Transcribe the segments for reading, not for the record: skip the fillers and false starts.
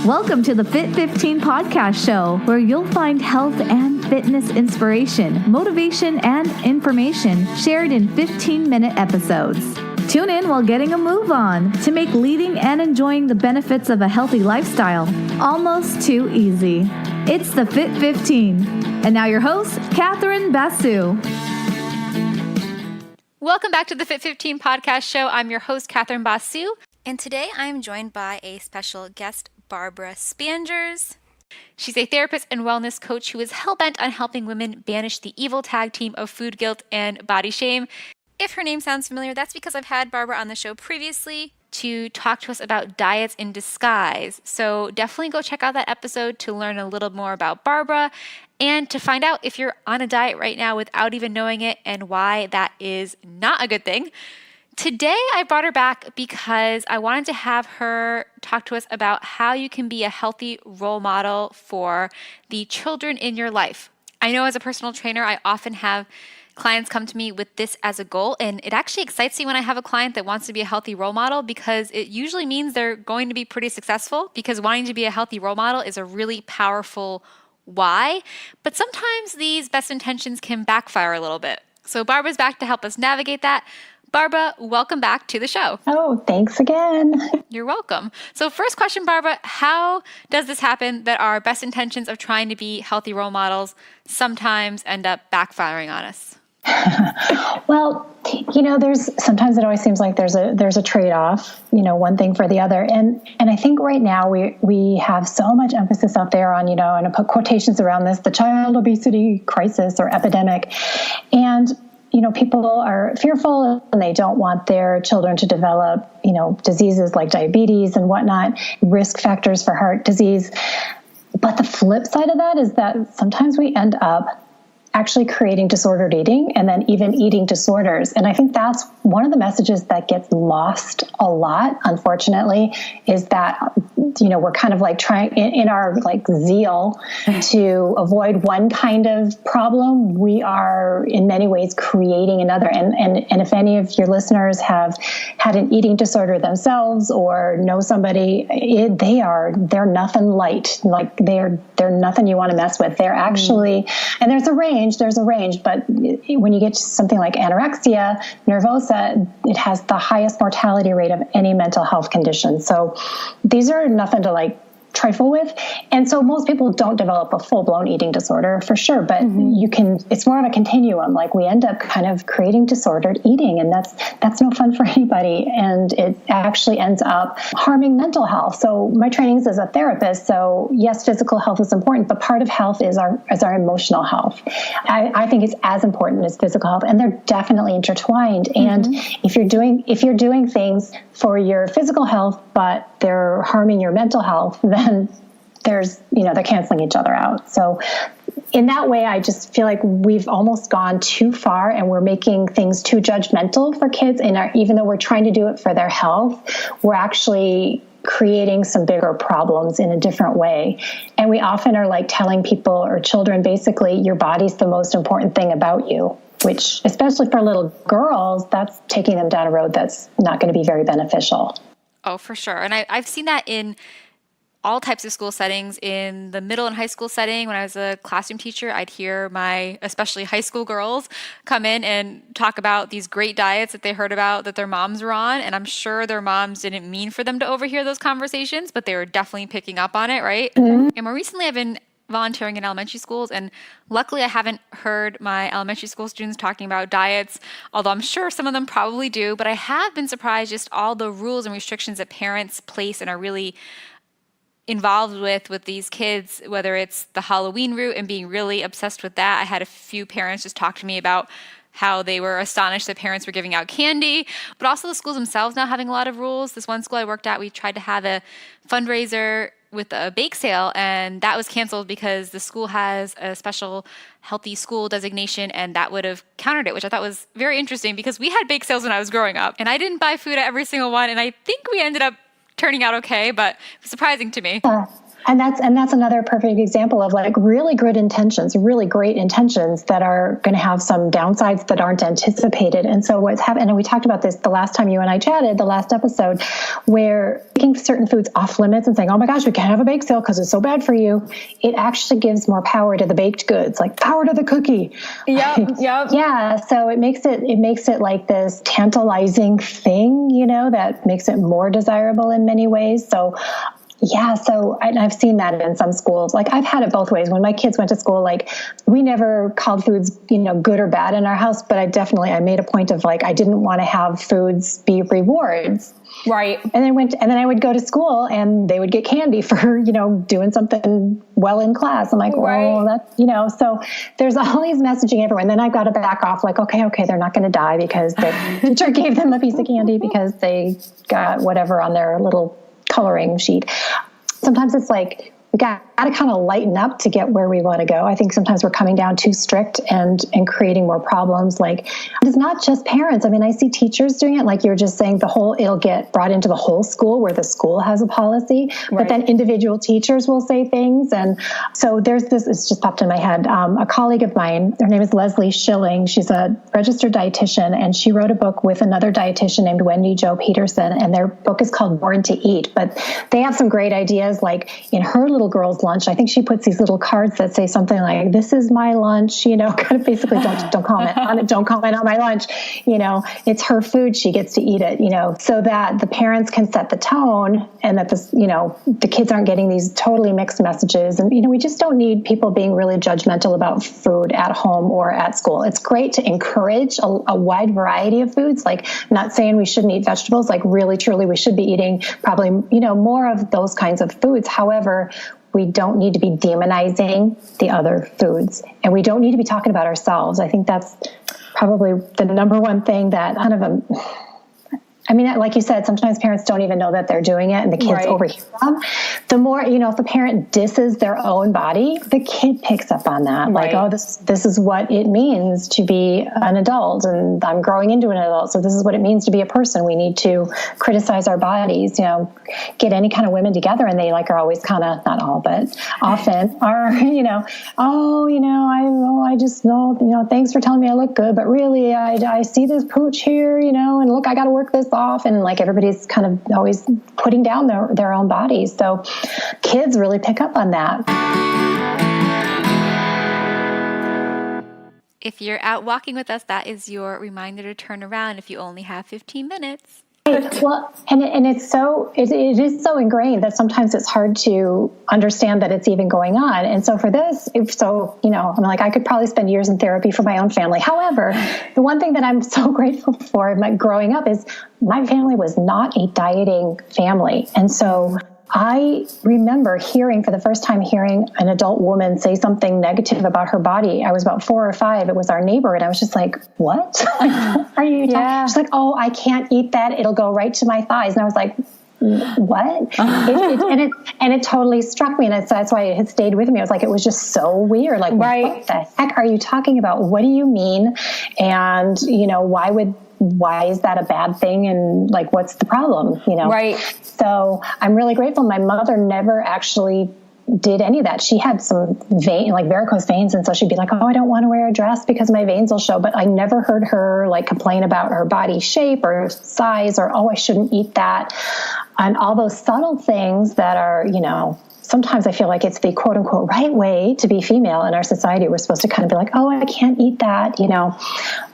Welcome to the Fit 15 podcast show, where you'll find health and fitness inspiration, motivation, and information shared in 15-minute episodes. Tune in while getting a move on to make leading and enjoying the benefits of a healthy lifestyle almost too easy. It's the Fit 15. And now your host, Catherine Basu. Welcome back to the Fit 15 podcast show. I'm your host, Catherine Basu. And today I'm joined by a special guest, Barbara Spanjers. She's a therapist and wellness coach who is hell-bent on helping women banish the evil tag team of food guilt and body shame. If her name sounds familiar, that's because I've had Barbara on the show previously to talk to us about diets in disguise. So definitely go check out that episode to learn a little more about Barbara and to find out if you're on a diet right now without even knowing it and why that is not a good thing. Today, I brought her back because I wanted to have her talk to us about how you can be a healthy role model for the children in your life. I know as a personal trainer, I often have clients come to me with this as a goal, and it actually excites me when I have a client that wants to be a healthy role model because it usually means they're going to be pretty successful, because wanting to be a healthy role model is a really powerful why. But sometimes these best intentions can backfire a little bit. So Barbara's back to help us navigate that. Barbara, welcome back to the show. Oh, thanks again. You're welcome. So first question, Barbara, how does this happen that our best intentions of trying to be healthy role models sometimes end up backfiring on us? Well, there's sometimes it always seems like there's a trade-off, one thing for the other. And I think right now we have so much emphasis out there on, and I put quotations around this, the child obesity crisis or epidemic. And people are fearful and they don't want their children to develop, diseases like diabetes and whatnot, risk factors for heart disease. But the flip side of that is that sometimes we end up actually creating disordered eating and then even eating disorders. And I think that's one of the messages that gets lost a lot, unfortunately, is that, we're kind of like trying in our zeal to avoid one kind of problem, we are in many ways creating another. And if any of your listeners have had an eating disorder themselves or know somebody, they're nothing light. Like they're nothing you want to mess with. They're actually, and there's a range, but when you get to something like anorexia nervosa, it has the highest mortality rate of any mental health condition. So these are nothing to trifle with. And so most people don't develop a full-blown eating disorder for sure, but it's more of a continuum. We end up kind of creating disordered eating, and that's no fun for anybody. And it actually ends up harming mental health. So my training is as a therapist. So yes, physical health is important, but part of health is our emotional health. I think it's as important as physical health, and they're definitely intertwined. And if you're doing things for your physical health, but they're harming your mental health, then they're canceling each other out. So in that way, I just feel like we've almost gone too far and we're making things too judgmental for kids. Even though we're trying to do it for their health, we're actually creating some bigger problems in a different way. And we often are telling people or children, basically, your body's the most important thing about you, which, especially for little girls, that's taking them down a road that's not going to be very beneficial. Oh, for sure. And I've seen that in all types of school settings. In the middle and high school setting, when I was a classroom teacher, I'd hear my, especially high school girls, come in and talk about these great diets that they heard about that their moms were on. And I'm sure their moms didn't mean for them to overhear those conversations, but they were definitely picking up on it, right? Mm-hmm. And more recently, I've been volunteering in elementary schools, and luckily I haven't heard my elementary school students talking about diets, although I'm sure some of them probably do, but I have been surprised just all the rules and restrictions that parents place and are really involved with these kids, whether it's the Halloween route and being really obsessed with that. I had a few parents just talk to me about how they were astonished that parents were giving out candy, but also the schools themselves now having a lot of rules. This one school I worked at, we tried to have a fundraiser with a bake sale, and that was canceled because the school has a special healthy school designation, and that would have countered it, which I thought was very interesting because we had bake sales when I was growing up, and I didn't buy food at every single one, and I think we ended up turning out okay, but it was surprising to me. And that's another perfect example of like really good intentions, really great intentions that are going to have some downsides that aren't anticipated. And so what's happened, and we talked about this the last time you and I chatted, the last episode, where taking certain foods off limits and saying, oh my gosh, we can't have a bake sale because it's so bad for you. It actually gives more power to the baked goods, like power to the cookie. Yep. Yeah. So it makes it like this tantalizing thing, that makes it more desirable in many ways. So yeah. So I've seen that in some schools. Like I've had it both ways. When my kids went to school, like we never called foods, good or bad in our house, but I made a point of like, I didn't want to have foods be rewards. Right. And then I would go to school and they would get candy for, doing something well in class. I'm like, oh, that's, so there's all these messaging everywhere. And then I've got to back off like, okay, they're not going to die because the teacher gave them a piece of candy because they got whatever on their little coloring sheet. Sometimes it's like we got to kind of lighten up to get where we want to go. I think sometimes we're coming down too strict and creating more problems. Like it's not just parents. I mean, I see teachers doing it. Like you're just saying it'll get brought into the whole school where the school has a policy, but then individual teachers will say things. And so there's this, it's just popped in my head. A colleague of mine, her name is Leslie Schilling. She's a registered dietitian and she wrote a book with another dietitian named Wendy Jo Peterson. And their book is called Born to Eat, but they have some great ideas. Like in her little girl's lunch, I think she puts these little cards that say something like, this is my lunch, kind of basically don't comment on it. Don't comment on my lunch. It's her food. She gets to eat it, so that the parents can set the tone and that the kids aren't getting these totally mixed messages. And, we just don't need people being really judgmental about food at home or at school. It's great to encourage a wide variety of foods. Like I'm not saying we shouldn't eat vegetables, like really, truly, we should be eating probably, more of those kinds of foods. However, we don't need to be demonizing the other foods and we don't need to be talking about ourselves. I think that's probably the number one thing that like you said, sometimes parents don't even know that they're doing it and the kids overhear them. The more, if a parent disses their own body, the kid picks up on that. Like, oh, this is what it means to be an adult and I'm growing into an adult. So this is what it means to be a person. We need to criticize our bodies, get any kind of women together and they are always kind of, not all, but often are, I just know, thanks for telling me I look good, but really I see this pooch here, and look, I got to work this off. And like everybody's kind of always putting down their own bodies. So kids really pick up on that. If you're out walking with us, that is your reminder to turn around if you only have 15 minutes. Well, and it is so ingrained that sometimes it's hard to understand that it's even going on. And so for this, I'm like, I could probably spend years in therapy for my own family. However, the one thing that I'm so grateful for growing up is my family was not a dieting family. And so I remember for the first time hearing an adult woman say something negative about her body. I was about 4 or 5. It was our neighbor. And I was just like, what? Are you talking? She's like, oh, I can't eat that. It'll go right to my thighs. And I was like, what? And it totally struck me. And that's why it had stayed with me. I was like, it was just so weird. Like, what the heck are you talking about? What do you mean? And, why is that a bad thing? And like, what's the problem? So I'm really grateful. My mother never actually did any of that. She had some varicose veins. And so she'd be like, oh, I don't want to wear a dress because my veins will show. But I never heard her complain about her body shape or size or, oh, I shouldn't eat that. And all those subtle things that are, sometimes I feel like it's the quote unquote right way to be female in our society. We're supposed to kind of be like, oh, I can't eat that,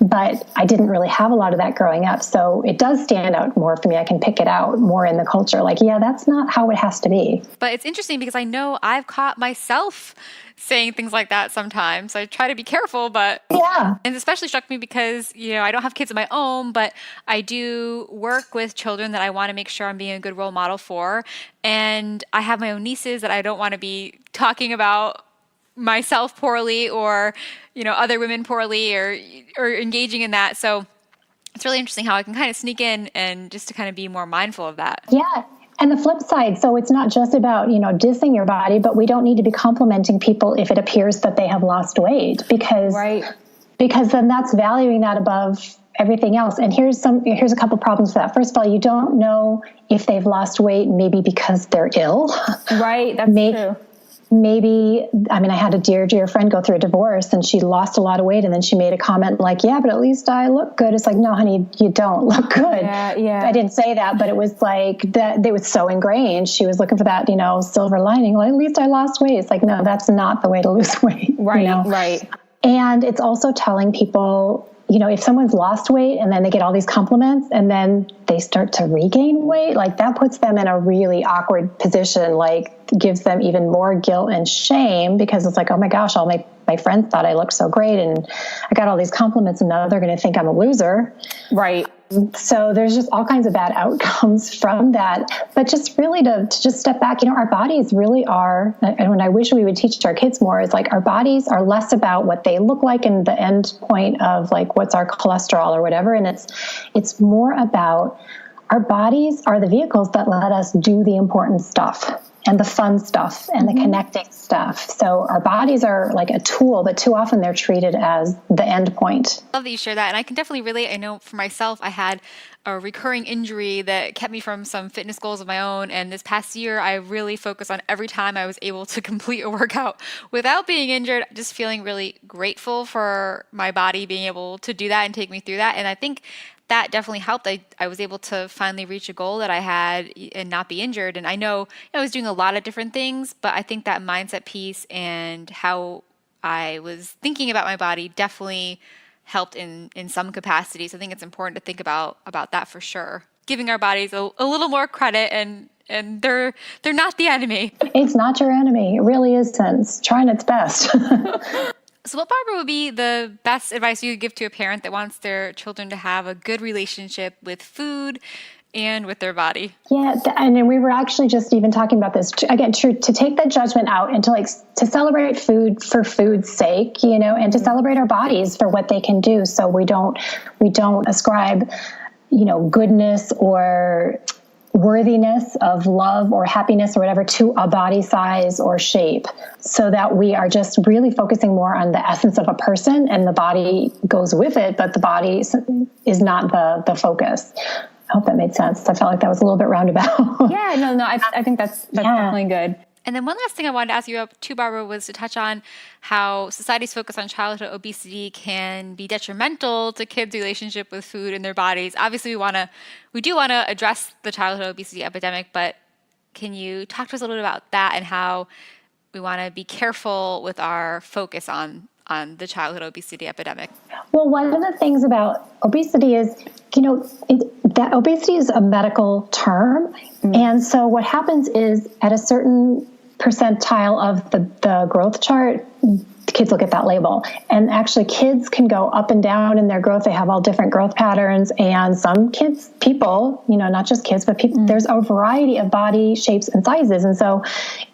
but I didn't really have a lot of that growing up. So it does stand out more for me. I can pick it out more in the culture. Like, yeah, that's not how it has to be. But it's interesting because I know I've caught myself saying things like that sometimes. I try to be careful, but yeah. And especially struck me because, I don't have kids of my own, but I do work with children that I want to make sure I'm being a good role model for. And I have my own nieces that I don't want to be talking about myself poorly or, other women poorly or engaging in that. So it's really interesting how I can kind of sneak in and just to kind of be more mindful of that. Yeah. And the flip side, so it's not just about, dissing your body, but we don't need to be complimenting people if it appears that they have lost weight because then that's valuing that above everything else. And here's a couple problems with that. First of all, you don't know if they've lost weight, maybe because they're ill. Right. That's true. Maybe, I mean, I had a dear friend go through a divorce and she lost a lot of weight. And then she made a comment like, yeah, but at least I look good. It's like, no, honey, you don't look good. Yeah. I didn't say that, but it was like that. It was so ingrained. She was looking for that, silver lining. Well, at least I lost weight. It's like, no, that's not the way to lose weight. Right. Right. And it's also telling people, if someone's lost weight and then they get all these compliments and then they start to regain weight, like that puts them in a really awkward position, like gives them even more guilt and shame because it's like, oh my gosh, all my friends thought I looked so great and I got all these compliments and now they're going to think I'm a loser. Right. So there's just all kinds of bad outcomes from that. But just really to just step back, our bodies really are, and I wish we would teach our kids more, is like our bodies are less about what they look like and the end point of like what's our cholesterol or whatever. And it's more about our bodies are the vehicles that let us do the important stuff and the fun stuff and the connecting stuff. So our bodies are like a tool, but too often they're treated as the end point. I love that you share that. And I can definitely relate. I know for myself, I had a recurring injury that kept me from some fitness goals of my own. And this past year, I really focused on every time I was able to complete a workout without being injured, just feeling really grateful for my body being able to do that and take me through that. And I think that definitely helped. I was able to finally reach a goal that I had and not be injured. And I know I was doing a lot of different things, but I think that mindset piece and how I was thinking about my body definitely helped in some capacity. So I think it's important to think about that for sure. Giving our bodies a little more credit and they're not the enemy. It's not your enemy. It really isn't. It's trying its best. So what, Barbara, would be the best advice you could give to a parent that wants their children to have a good relationship with food and with their body? Yeah, and then we were actually just even talking about this again, to take that judgment out and to celebrate food for food's sake, and to celebrate our bodies for what they can do. So we don't ascribe, goodness or worthiness of love or happiness or whatever to a body size or shape, so that we are just really focusing more on the essence of a person and the body goes with it, but the body is not the focus. I hope that made sense. I felt like that was a little bit roundabout. Yeah, no, I think that's definitely good. And then one last thing I wanted to ask you about too, Barbara, was to touch on how society's focus on childhood obesity can be detrimental to kids' relationship with food and their bodies. Obviously, we do want to address the childhood obesity epidemic, but can you talk to us a little bit about that and how we want to be careful with our focus on the childhood obesity epidemic? Well, one of the things about obesity is, that obesity is a medical term. And so what happens is at a certain percentile of the growth chart, kids look at that label. And actually kids can go up and down in their growth. They have all different growth patterns. And some people, not just kids, but people, there's a variety of body shapes and sizes. And so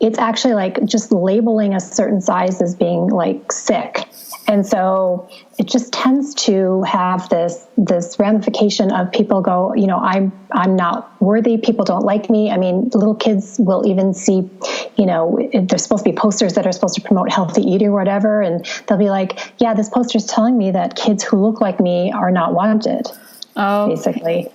it's actually like just labeling a certain size as being like sick. And so it just tends to have this ramification of people go, I'm not worthy. People don't like me. I mean, little kids will even see, there's supposed to be posters that are supposed to promote healthy eating or whatever. And they'll be like, yeah, this poster is telling me that kids who look like me are not wanted. Oh, basically,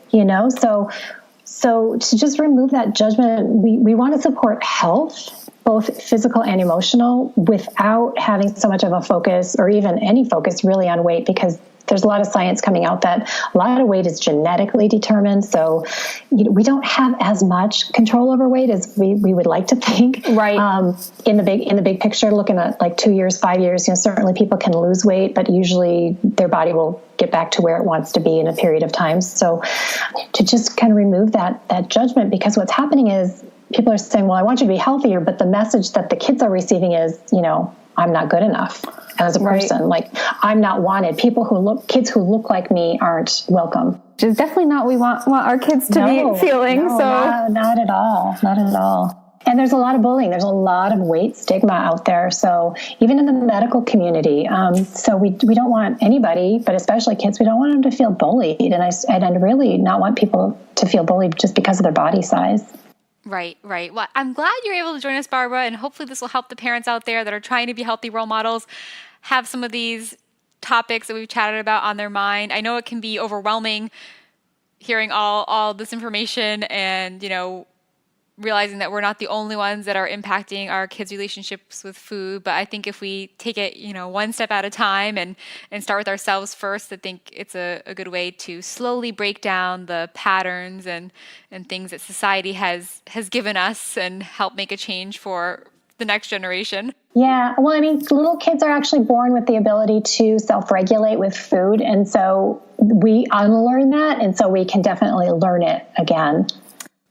so to just remove that judgment, we want to support health, both physical and emotional, without having so much of a focus or even any focus really on weight, because there's a lot of science coming out that a lot of weight is genetically determined. So we don't have as much control over weight as we would like to think. Right. In the big picture, looking at like 2 years, 5 years, certainly people can lose weight, but usually their body will get back to where it wants to be in a period of time. So to just kind of remove that judgment, because what's happening is people are saying, well, I want you to be healthier, but the message that the kids are receiving is, I'm not good enough as a person. Right. Like, I'm not wanted. Kids who look like me aren't welcome. Which is definitely not what we want our kids to be feeling. Not at all. Not at all. And there's a lot of bullying. There's a lot of weight stigma out there. So even in the medical community, so we don't want anybody, but especially kids, we don't want them to feel bullied. And I really not want people to feel bullied just because of their body size. Right. Well, I'm glad you're able to join us, Barbara, and hopefully this will help the parents out there that are trying to be healthy role models have some of these topics that we've chatted about on their mind. I know it can be overwhelming hearing all this information and, realizing that we're not the only ones that are impacting our kids' relationships with food. But I think if we take it, one step at a time and start with ourselves first, I think it's a good way to slowly break down the patterns and things that society has given us and help make a change for the next generation. Yeah. Well, I mean, little kids are actually born with the ability to self-regulate with food. And so we unlearn that. And so we can definitely learn it again.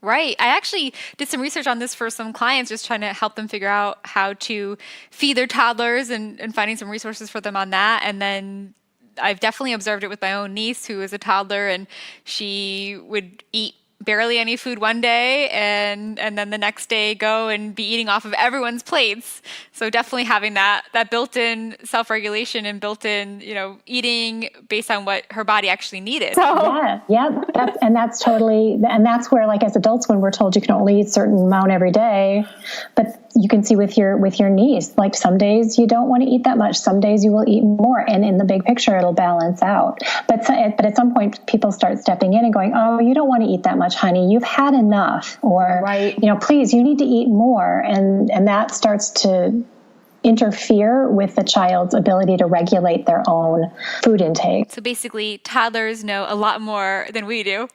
Right. I actually did some research on this for some clients, just trying to help them figure out how to feed their toddlers and finding some resources for them on that. And then I've definitely observed it with my own niece, who is a toddler, and she would eat barely any food one day and then the next day go and be eating off of everyone's plates. So definitely having that built-in self-regulation and built-in, eating based on what her body actually needed. That's where, like, as adults, when we're told you can only eat a certain amount every day, but you can see with your niece, like, some days you don't want to eat that much, some days you will eat more, and in the big picture it'll balance out. But at some point people start stepping in and going, oh, you don't want to eat that much, honey, you've had enough, or right. Please, you need to eat more, and that starts to interfere with the child's ability to regulate their own food intake. So basically, toddlers know a lot more than we do.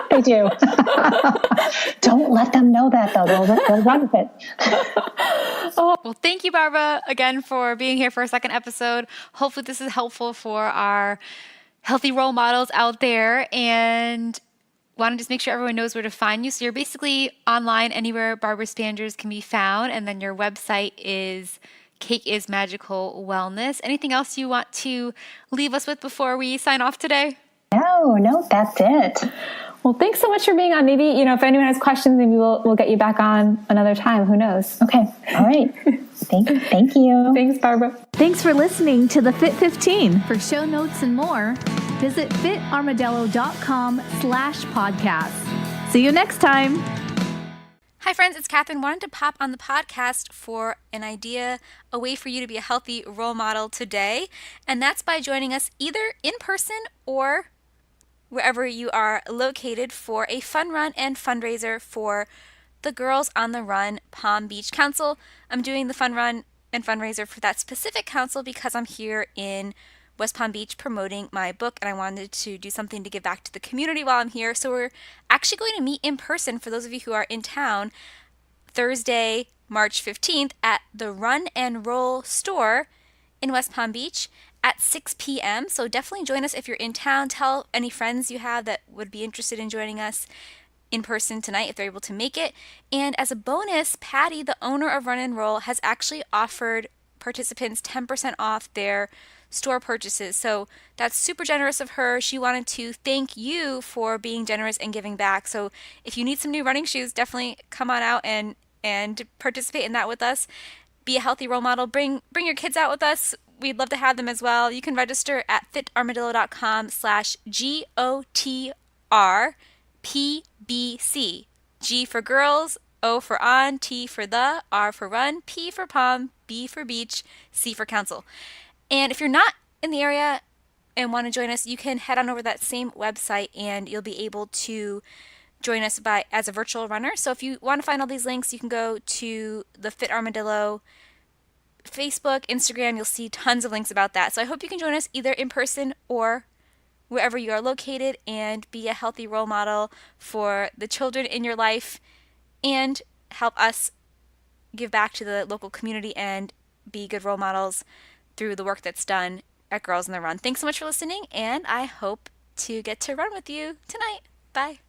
They do. Don't let them know that, though. They'll run with it. Well, thank you, Barbara, again for being here for a second episode. Hopefully this is helpful for our healthy role models out there, and want to just make sure everyone knows where to find you. So you're basically online anywhere Barbara Spanjers can be found, and then your website is Cake is Magical Wellness. Anything else you want to leave us with before we sign off today? No, that's it. Well, thanks so much for being on. Maybe, if anyone has questions, maybe we'll get you back on another time. Who knows? Okay. All right. Thank you. Thanks, Barbara. Thanks for listening to the Fit 15. For show notes and more, visit fitarmadillo.com/podcast. See you next time. Hi friends, it's Catherine. Wanted to pop on the podcast for an idea, a way for you to be a healthy role model today. And that's by joining us either in person or wherever you are located for a fun run and fundraiser for the Girls on the Run Palm Beach Council. I'm doing the fun run and fundraiser for that specific council because I'm here in West Palm Beach promoting my book, and I wanted to do something to give back to the community while I'm here. So we're actually going to meet in person, for those of you who are in town, Thursday, March 15th at the Run and Roll store in West Palm Beach at 6 p.m. So definitely join us if you're in town. Tell any friends you have that would be interested in joining us in person tonight if they're able to make it. And as a bonus, Patty, the owner of Run and Roll, has actually offered participants 10% off their store purchases. So that's super generous of her. She wanted to thank you for being generous and giving back. So if you need some new running shoes, definitely come on out and participate in that with us. Be a healthy role model. Bring your kids out with us. We'd love to have them as well. You can register at fitarmadillo.com/GOTRPBC. G for girls, O for on, T for the, R for run, P for palm, B for beach, C for council. And if you're not in the area and want to join us, you can head on over to that same website and you'll be able to join us as a virtual runner. So if you want to find all these links, you can go to the Fit Armadillo Facebook, Instagram. You'll see tons of links about that. So I hope you can join us either in person or wherever you are located and be a healthy role model for the children in your life and help us give back to the local community and be good role models through the work that's done at Girls on the Run. Thanks so much for listening, and I hope to get to run with you tonight. Bye.